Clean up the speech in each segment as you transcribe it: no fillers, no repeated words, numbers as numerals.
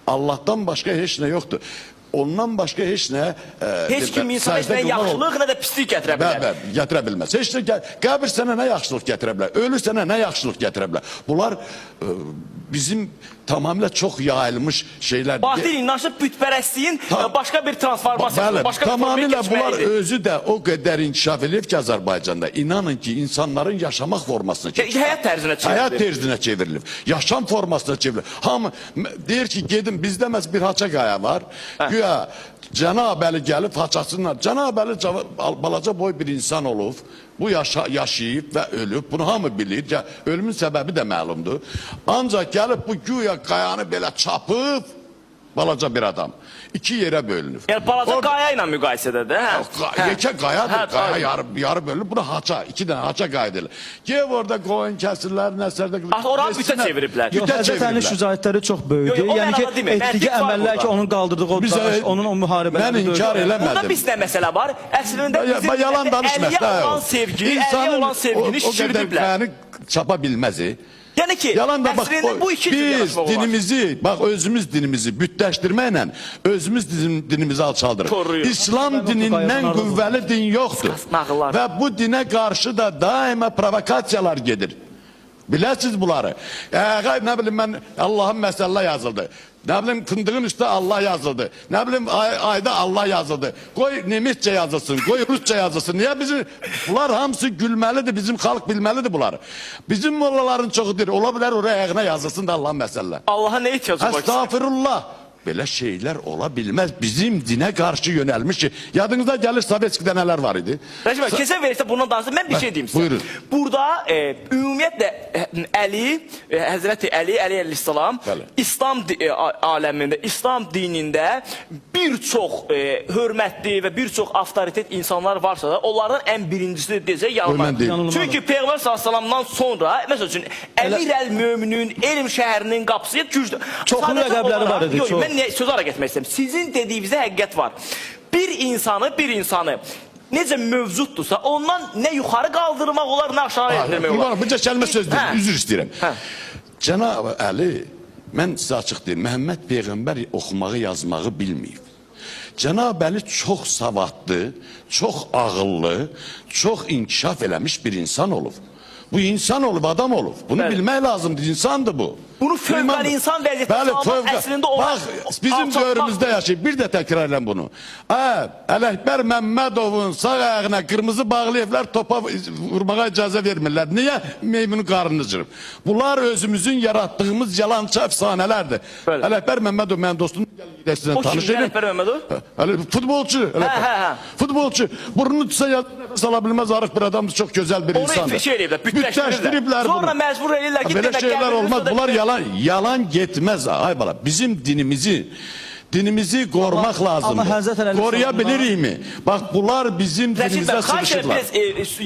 Allah'tan başqa heç nə yoxdur. Ondan başqa heç nə... Heç kim insan heç nə yaxşılıq, nə də pislik gətirə bilər. Gətirə bilməz. Heç nə, qəbir sənə nə yaxşılıq gətirə bilər, ölü sənə nə yaxşılıq gətirə bilər. Bunlar bizim tamamilə çox yayılmış şeylər. Batil inançı bütpərəstliyin başqa bir transformasiyası, başqa bir formaya tamamilə bunlar keçməlidir. özü də o qədər inkişaf edib ki, Azərbaycanda. İnanın ki, insanların yaşamaq formasına çevrilir. Həyat tərzinə çevrilir. Həyat tərzinə çevrilir. Yaşam formasına çevrilir. Hamı deyir ki, gedin, bizdə məhz bir haça qaya var. Güya Cənab Əli gəlib haçasınlar. Cənab Əli balaca boy bir insan olub. Bu yaşayıb və ölüb. Bunu hamı bilir. Ölümün səbəbi də məlumdur. Ancaq gəlib bu güya qayanı belə çapıb balaca bir adam. İki yerə bölünür. Yəni balaca qaya ilə müqayisədədir, hə? Yekə qayadır, qaya yarı bölünür. Buna haça, iki dənə haça qayıdırlar. Gev orada qoyun kəsirlər, nəsərdə... Oranı bütə çeviriblər. Yox, Həzrət Əlinin şücaətləri çox böyükdür. Yəni ki, etdiyi əməllər ki, onun qaldırdığı o daş, onun o müharibələri... Mən inkar eləmədim. Burada biz nə məsələ var? Əslində bizim yalan danışmaq da olan sevgi, əliyə olan sevgini şişirdiblər. Çapa bilməz. Yəni ki, əslində bu iki biz dinimizi, bax özümüz dinimizi bütləşdirməklə özümüz dinimizi alçaldırıq. İslam dinindən qüvvəli din yoxdur. Və bu dinə qarşı da daima provokasiyalar gedir. Biləsiniz bunları. Nə bilim mən Allahın məsəllə yazıldı. Nə bilim fındığın üstə Allah yazıldı. Nə bilim ayda Allah yazıldı. Qoy Nemetçe yazılsın, qoy Rusça yazılsın. Niyə bizim bunlar hamısı gülməlidir, bizim xalq bilməlidir bunları. Bizim mollaların çoxu deyir, ola bilər oraya ayağına yazılsın da Allahın məsəllə. Allaha nə ihtiyacı var? Estağfirullah. Belə şeylər ola bilməz. Bizim dinə qarşı yönəlmiş ki, yadınızda gəlir Sovetskidə nələr var idi? Rəcib bəy, kesə verirsə bundan danışsa, mən bir şey deyim sizə. Buyurun. Burada ümumiyyətlə Həzrəti Əli əleyhissalam İslam aləmində, İslam dinində bir çox hörmətli və bir çox avtoritet insanlar varsa da, onlardan ən birincisi deyəcək yanılmaz. Çünki Peyğəmbər sallallahu sonra, məsəl üçün, Əmir əl-Möminin elm şəhərinin qapısı güclü. Çoxlu rəqəbləri var idi, çox. Mən söz ara getmək istəyirəm. Sizin dediyinizdə həqiqət var. Bir insanı necə mövcuddursa, ondan nə yuxarı qaldırmaq olar, nə aşağı etdirmək olar. Bunca kəlmə söz deyil, üzr istəyirəm. Cənab Əli, mən sizə açıq deyim, Məhəmməd Peyğəmbər oxumağı, yazmağı bilməyib. Cənab Əli çox savadlı, çox ağıllı, çox inkişaf eləmiş bir insan olub. Bu insan olub, adam olub. Bunu bilmək lazımdır, insandır bu. Bunu fövqəli insan vəziyyətə salmaq əslində olan... Bax, bizim dövrümüzdə yaşayıb, bir də təkrar eləm bunu. Ələkbər Məmmədovun sağ ayağına qırmızı bağlayıblar, topa vurmağa icazə vermirlər. Niyə? Meymunu qarnını cırıb. Bunlar özümüzün yaratdığımız yalançı əfsanələrdir. Ələkbər Məmmədov, mənim dostum, o kim Ələkbər Məmmədov? Futbolçu. Futbolçu. Burnunu tutsa nəfəs alabilməz, arıq bir adamdır, çox gözəl bir insandır. Onu şey eləyiblər, bütləşdiriblər. Sonra məcbur eləyirlər ki, belə şeylər olmaz. Bunlar yalan getməz. Ay bala, bizim dinimizi qorumaq lazımdır. Qoruya bilirikmi? Bax, bunlar bizim dinimizə sığışırlar.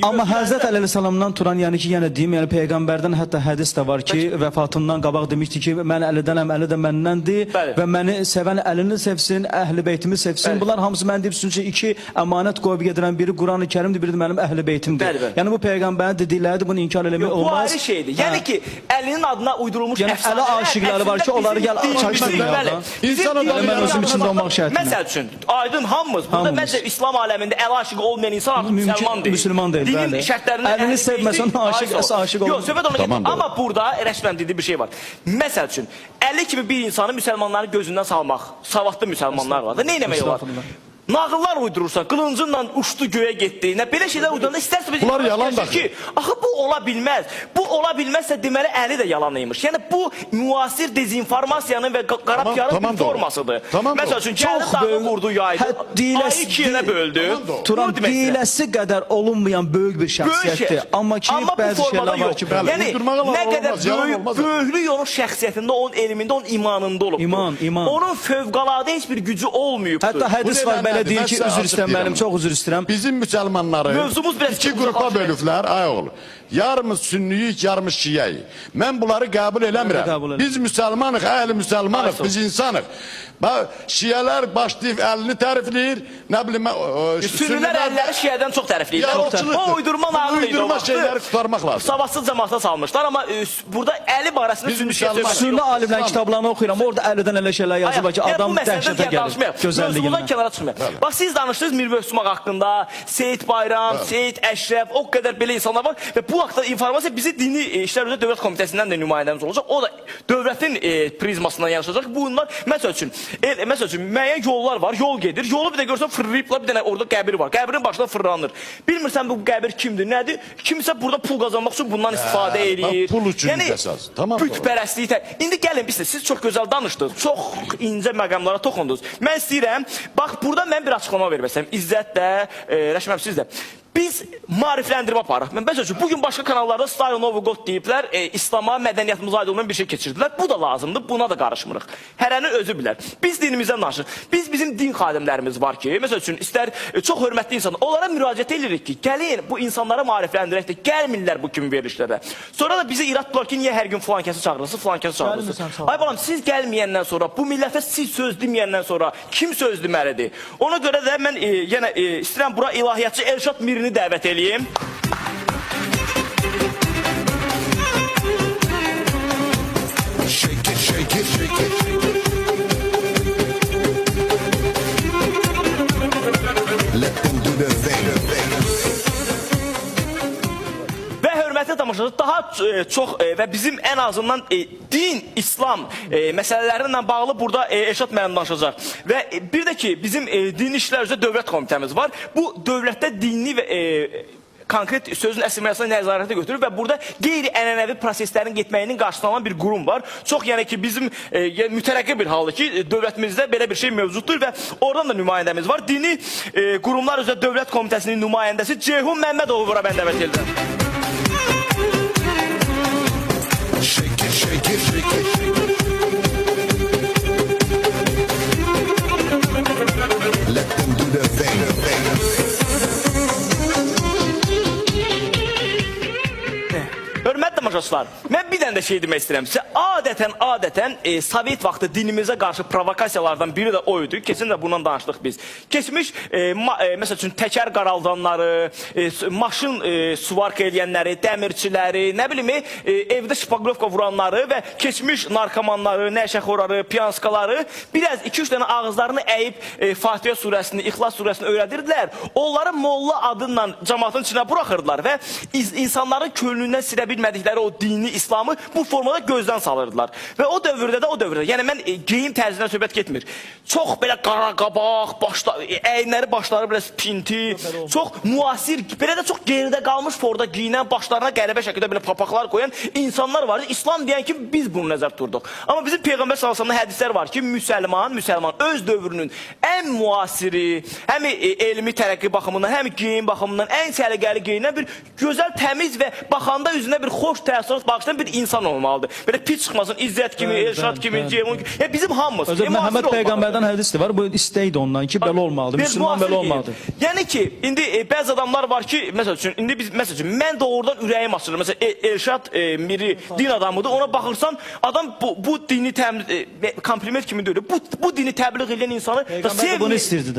Amma Həzrət Əleyhissalamdan turan, yəni ki, yenə deyim, yəni Peyğəmbərdən hətta hədis də var ki, vəfatından qabaq demişdi ki, mən Əlidənəm, Əli də məndəndir və məni sevən Əlini sevsin, əhl-i beytimi sevsin. Bunlar hamısı mən deyib, iki əmanət qoyub gedirən biri Quran-ı Kərimdir, biri də mənim əhl-i beytimdir. Yəni bu Peyğəmbərin dedikləridir, bunu inkar eləmək olmaz. Bu ayrı şeydir. Yəni ki, Əlinin adına uydurulmuş əfsanələr, Əli aşıqları var ki, onları gəl çəksin. Özüm üçün olmaq şərtində. Məsəl üçün, aydın hamımız, burada məncə İslam aləmində əl aşığı olmayan insan artıq müsəlman deyil. Müsəlman deyil, bəli. Dinin şərtlərindən əlini sevməsən, aşıq olur. Yox, söhbət ona gedir. Amma burada rəsmən dediyi bir şey var. Məsəl üçün, Əli kimi bir insanı müsəlmanların gözündən salmaq, savadlı müsəlmanlar var da, nə eləmək olar? Nağıllar uydurursan, qılıncınla uçdu göyə getdi. Belə şeylər uyduranda istərsə biz... Bunlar yalandır ki. Axı bu ola bilməz. Bu ola bilməzsə deməli Əli də yalanıymış. Yəni bu müasir dezinformasiyanın və qarapyanın bir formasıdır. Məsəl üçün, gəldi dağı vurdu, yaydı. Ayı iki yerə böldü. Turan deyiləsi qədər olunmayan böyük bir şəxsiyyətdir. Amma ki, bəzi şeylər var ki... Yəni, nə qədər böyüklük onun şəxsiyyətində, onun elmində, onun imanında olub. İman. Onun fövqəladə heç bir gücü olmayıbdır. Hətta hədis var belə sizə deyim ki, üzr istəyirəm müəllim, çox üzr istəyirəm. Bizim müsəlmanları Mövzumuz biraz iki qrupa bölüblər, ay oğlu. Yarımız sünniyik, yarımız şiyəyik. Mən bunları qəbul eləmirəm. Biz müsəlmanıq, əhli müsəlmanıq, biz insanıq. Şiyələr başlayıb əlini tərifləyir, nə bilim, Sünnilər əlləri şiyədən çox tərifləyir. O uydurma nağıl idi. Uydurma şeyləri tutarmaq lazım. Savadsız cəmaata salmışlar, amma burada Əli barəsində sünni şiyələr. Sünni alimlərin kitablarını oxuyuram, orada Əlidən elə şeylər yazılır ki, adam dəhşətə gəlir. Gözəlliyindən kənara çıxmıyor. Bax, siz danışdınız Mir Möhsümaq haqqında, Seyid Bayram, Seyid Əşrəf, o qədər belə insanlar var və bu haqda informasiya bizi Dini İşlər üzrə Dövlət Komitəsindən də nümayəndəmiz olacaq. O da dövlətin prizmasından yanaşacaq. Bunlar, məsəl üçün, müəyyən yollar var, yol gedir. Yolu bir də görsən fırlayıblar, bir dənə orada qəbir var. Qəbirin başına fırlanır. Bilmirsən bu qəbir kimdir, nədir? Kimsə burada pul qazanmaq üçün bundan istifadə edir. Pul üçün əsas. Tamam. Bütpərəstlik. İndi gəlin, siz çox gözəl danışdınız, çox incə məqamlara toxundunuz. Mən istəyirəm, bax, burada mən bir açıqlama vermək istəyirəm. İzzət də, Rəşməm, siz də. Biz marifləndirmə aparıq. Məsələn, bugün başqa kanallarda Style Novo God deyiblər, İslama, mədəniyyətimizə aid olmayan bir şey keçirdilər. Bu da lazımdır, buna da qarışmırıq. Hərəni özü bilər. Biz dinimizdən danışırıq. Bizim din xadimlərimiz var ki, məsəl üçün, istər çox hörmətli insanlar, onlara müraciət edirik ki, gəlin bu insanlara marifləndirək də, gəlmirlər bu kimi verilişlərə. Sonra da bizi irad tutar ki, niyə hər gün filan kəsi çağırırsınız, filan kəsi çağırırsınız. Ay balam, siz gəlməyəndən sonra, bu millətə siz söz deməyəndən sonra kim söz deməlidir? Ona görə də mən yenə istəyirəm bura ilahiyyatçı Elşad Mirini dəvət eləyim. Və hörmətli tamaşaçılar, daha çox və bizim ən azından din, İslam məsələlərindən bağlı burada Elşad müəllim danışacaq. Və bir də ki, bizim Dini İşlər üzrə Dövlət Komitəmiz var. Bu dövlətdə dini və konkret sözün əsirməsini nəzarətə götürür və burada qeyri-ənənəvi proseslərin getməyinin qarşısına alan bir qurum var. Çox yəni ki, bizim mütərəqqi bir haldır ki, dövlətimizdə belə bir şey mövcuddur və oradan da nümayəndəmiz var. Dini Qurumlar üzrə Dövlət Komitəsinin nümayəndəsi Ceyhun Məmmədovu bura mən dəvət edirəm. Hörmətli tamaşaçılar, mən bir dənə də şey demək istəyirəm sizə. Adətən Sovet vaxtı dinimizə qarşı provokasiyalardan biri də o idi. Keçən də bundan danışdıq biz. Keçmiş, məsəl üçün, təkər qaraldanları, maşın suvarka eləyənləri, dəmirçiləri, nə bilim, evdə şpaqlovka vuranları və keçmiş narkomanları, nəşəxorları, piyanskaları biraz 2-3 dənə ağızlarını əyib Fatihə surəsini, İxlas surəsini öyrədirdilər. Onları molla adından cəmaatın içinə buraxırdılar və insanların könlündən silə bilmədikləri o dini, İslamı bu formada gözdən salırdılar. Və o dövrdə, yəni mən geyim tərzindən söhbət getmir. Çox belə qara qabaq, əyinləri, başları belə pinti, çox müasir, belə də çox geridə qalmış formada giyinən, başlarına qəribə şəkildə belə papaqlar qoyan insanlar var. İslam deyən ki, biz bunu nəzər tutduq. Amma bizim Peyğəmbər sallallahu hədislər var ki, müsəlman öz dövrünün ən müasiri, həm elmi tərəqqi baxımından, həm geyim baxımından ən səliqəli geyinən bir gözəl, təmiz və baxanda üzünə bir xoş təəssürat bağışlayan bir insan olmalıdır. Belə pis çıxmasın, İzzət kimi, Elşad kimi, Ceyhun kimi. Bizim hamımız. Məhəmməd Peyğəmbərdən hədisdir var. Bu istəkdir ondan ki, belə olmalıdır. Müslüman belə olmalıdır. Yəni ki, indi bəzi adamlar var ki, məsəl üçün, mən doğrudan ürəyim açılır. Məsələn, Elşad Miri din adamıdır. Ona baxırsan, adam bu dini kompliment kimi deyir. Bu dini təbliğ edən insanı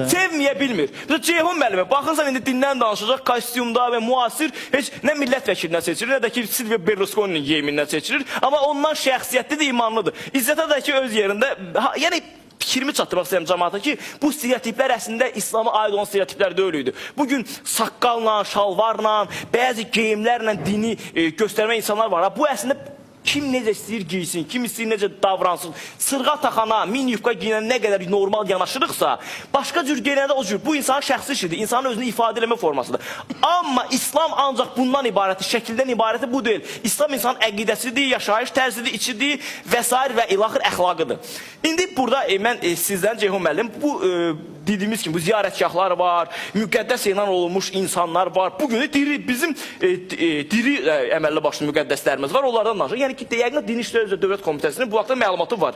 sevməyə bilmir. Ceyhun müəllimə, baxırsan, indi dindən danışacaq, kostyumda və müasir, heç nə millət vəkilindən seçilir, nə də ki, Silvio Berlusconi'nin geyimindən seçilir. Amma ondan şəxsiyyətli də imanlıdır. İzzətə də ki, öz yerində, yəni, fikrimi çatdırmaq istəyirəm cəmaata ki, bu stereotiplər əslində İslama aid olan stereotiplər də öyleydi. Bugün saqqalla, şalvarla, bəzi geyimlərlə dini göstərmə insanlar var. Bu əslində kim necə istəyir giysin, kim istəyir necə davransın, sırğa taxana, min yufqa giyinən nə qədər normal yanaşırıqsa, başqa cür giyinəndə o cür. Bu insanın şəxsi işidir, insanın özünü ifadə eləmə formasıdır. Amma İslam ancaq bundan ibarəti, şəkildən ibarəti bu deyil. İslam insanın əqidəsidir, yaşayış tərzidir, içidir və s. və ilaxır əxlaqıdır. İndi burada mən sizdən Ceyhun müəllim, bu dediyimiz kimi bu ziyarətgahlar var, müqəddəs elan olunmuş insanlar var. Bugün bizim diri əməlli başlı müqəddəslərimiz var, onlardan danışır. Yəni ki, yəqin Dini İşlər üzrə Dövlət Komitəsinin bu haqda məlumatı var.